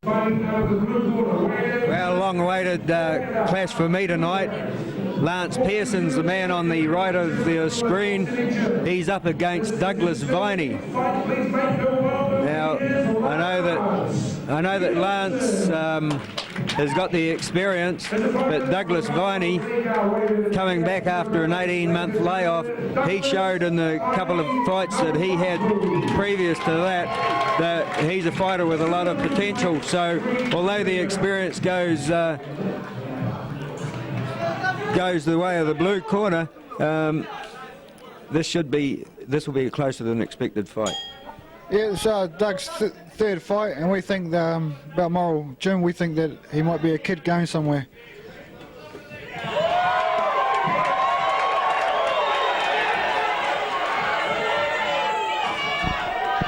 Well, long-awaited clash for me tonight. Lance Pearson's the man on the right of the screen. He's up against Douglas Viney. Now, I know that Lance has got the experience, but Douglas Viney, coming back after an 18-month layoff, he showed in the couple of fights that he had previous to that he's a fighter with a lot of potential. So, although the experience goes the way of the blue corner, this will be a closer than expected fight. Yeah, it's Doug's third fight, and we think Balmoral Jim, we think that he might be a kid going somewhere.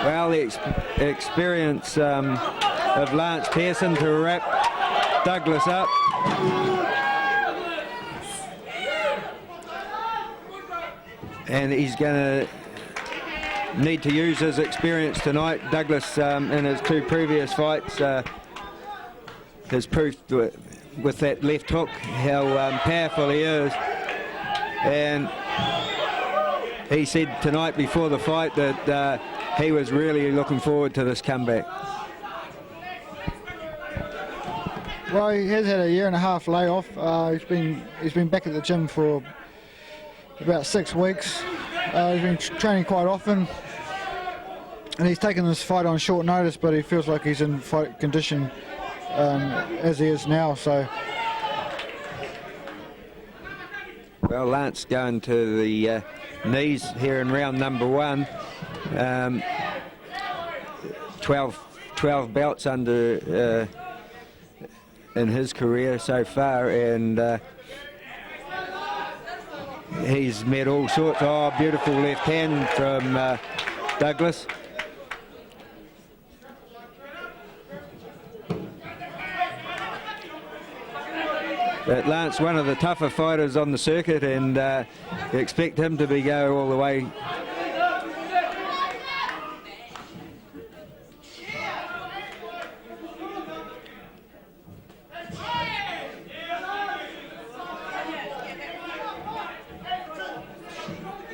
Well, the experience of Lance Pearson to wrap Douglas up. And he's going to need to use his experience tonight. Douglas, in his two previous fights, has proved with that left hook how powerful he is. And he said tonight before the fight that he was really looking forward to this comeback. Well, he has had a 1.5 year layoff. He's been back at the gym for about 6 weeks. He's been training quite often, and he's taken this fight on short notice, but he feels like he's in fight condition as he is now. So, well, Lance going to the knees here in round number 1. 12 belts under in his career so far, and he's met all sorts. Oh, beautiful left hand from Douglas. But Lance, one of the tougher fighters on the circuit, and you expect him to go all the way.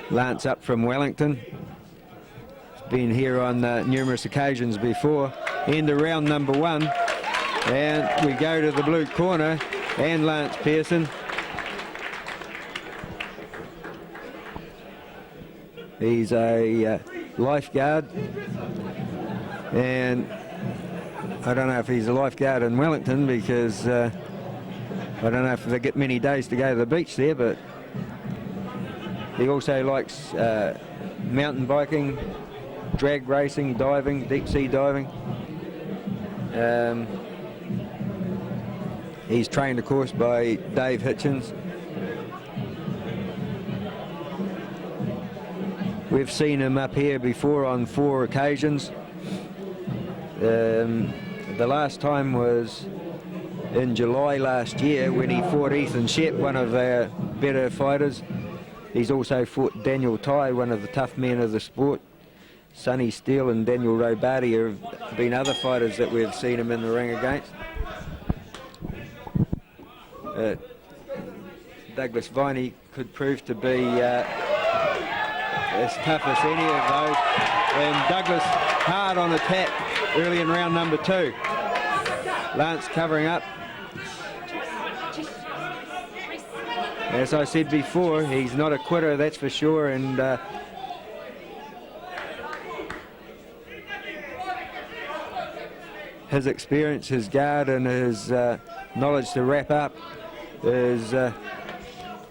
Lance up from Wellington. He's been here on numerous occasions before. Into round number 1. And we go to the blue corner and Lance Pearson. He's a lifeguard. And I don't know if he's a lifeguard in Wellington, because I don't know if they get many days to go to the beach there, but he also likes mountain biking, drag racing, diving, deep sea diving. He's trained, of course, by Dave Hitchens. We've seen him up here before on 4 occasions. The last time was in July last year when he fought Ethan Shep, one of our better fighters. He's also fought Daniel Tai, one of the tough men of the sport. Sonny Steele and Daniel Robati have been other fighters that we've seen him in the ring against. Douglas Viney could prove to be as tough as any of those. And Douglas hard on attack early in round number 2. Lance covering up. As I said before, he's not a quitter, that's for sure, and his experience, his guard, and his knowledge to wrap up is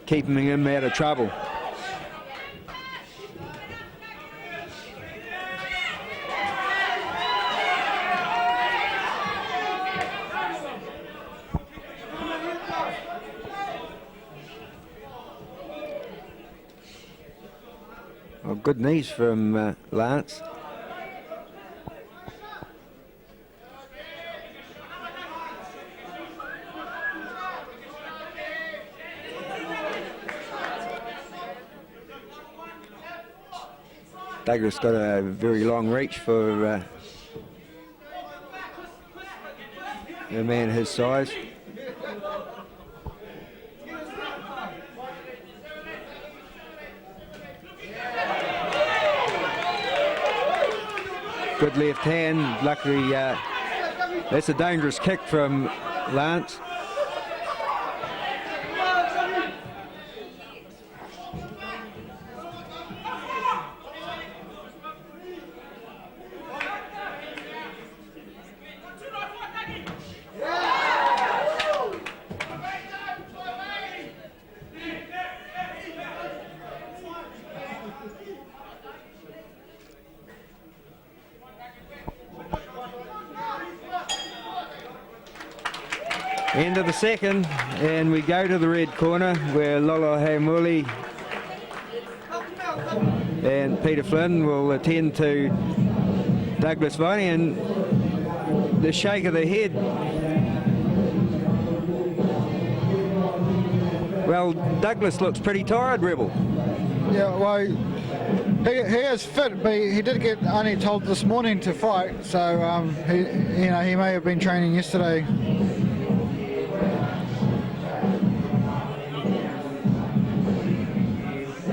keeping him out of trouble. Well, good knees from Lance. Douglas got a very long reach for a man his size. Good left hand. Luckily, that's a dangerous kick from Lance. End of the second, and we go to the red corner where Lolo Hamuli and Peter Flynn will attend to Douglas Viney, and the shake of the head. Well, Douglas looks pretty tired, Rebel. Yeah, well, he is fit, but he did get only told this morning to fight, so he may have been training yesterday.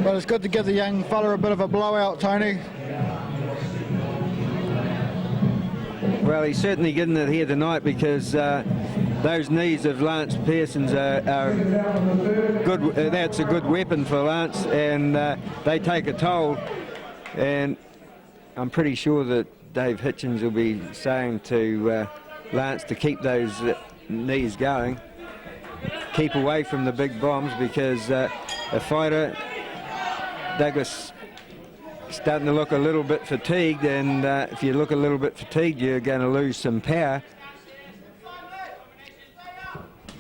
But it's good to give the young fella a bit of a blowout, Tony. Well, he's certainly getting it here tonight because those knees of Lance Pearson's are good. That's a good weapon for Lance, and they take a toll. And I'm pretty sure that Dave Hitchens will be saying to Lance to keep those knees going, keep away from the big bombs, because a fighter, Douglas, starting to look a little bit fatigued, and if you look a little bit fatigued, you're going to lose some power.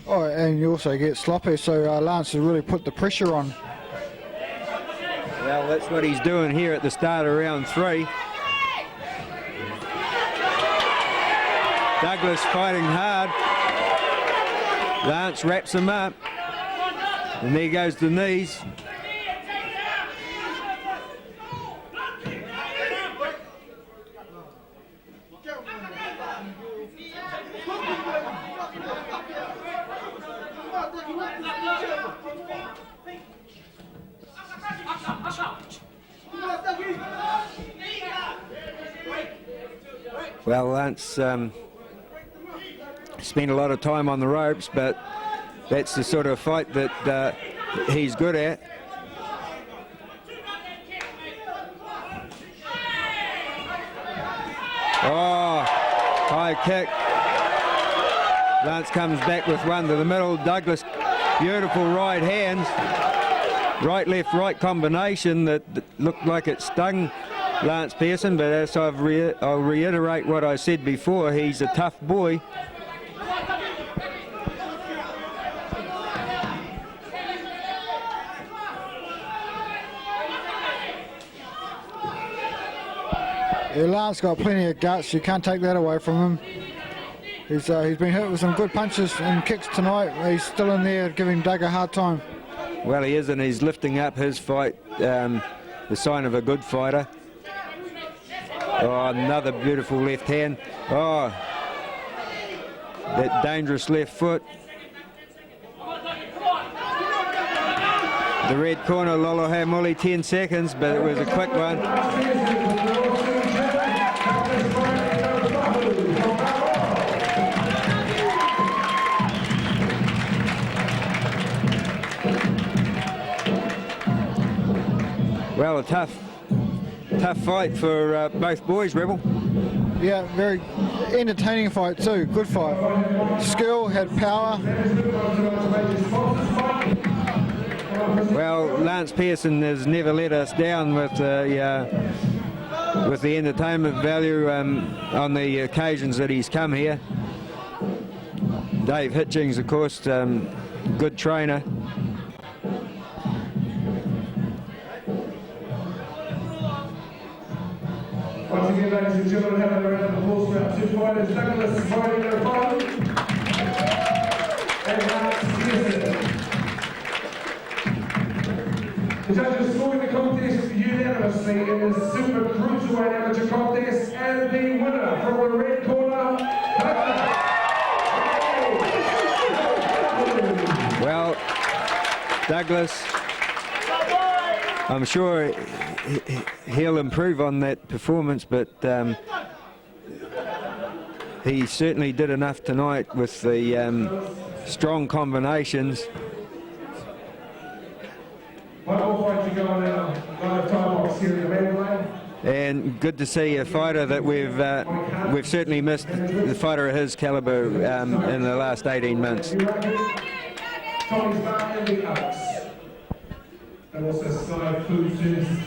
Oh, and you also get sloppy, so Lance has really put the pressure on. Well, that's what he's doing here at the start of round 3. Douglas fighting hard. Lance wraps him up, and there goes the knees. Well, Lance spent a lot of time on the ropes, but that's the sort of fight that he's good at. Oh, high kick. Lance comes back with one to the middle. Douglas, beautiful right hands. Right, left, right combination that looked like it stung Lance Pearson, but as I'll reiterate what I said before, he's a tough boy. Yeah, Lance got plenty of guts, you can't take that away from him. He's been hit with some good punches and kicks tonight. He's still in there giving Doug a hard time. Well, he is, and he's lifting up his fight, the sign of a good fighter. Oh, another beautiful left hand. Oh, that dangerous left foot. The red corner, Lolo Hamuli, 10 seconds, but it was a quick one. Well, a tough fight for both boys, Rebel. Yeah, very entertaining fight too. Good fight. Skill, had power. Well, Lance Pearson has never let us down with the entertainment value on the occasions that he's come here. Dave Hitchens, of course, good trainer. Once again, ladies and gentlemen, having a round of applause for our 2 fighters, Douglas Viney and Lance Pearson. The judges scoring the contest unanimously in the Super Cruiserweight Amateur Contest, and the winner from the red corner, Douglas. Douglas, I'm sure he'll improve on that performance, but he certainly did enough tonight with the strong combinations. One more fight to go now. Another time box here in the Mandalay. And good to see a fighter that we've certainly missed, the fighter of his caliber in the last 18 months. Tommy's back in the Alex. And also Sky Food Services.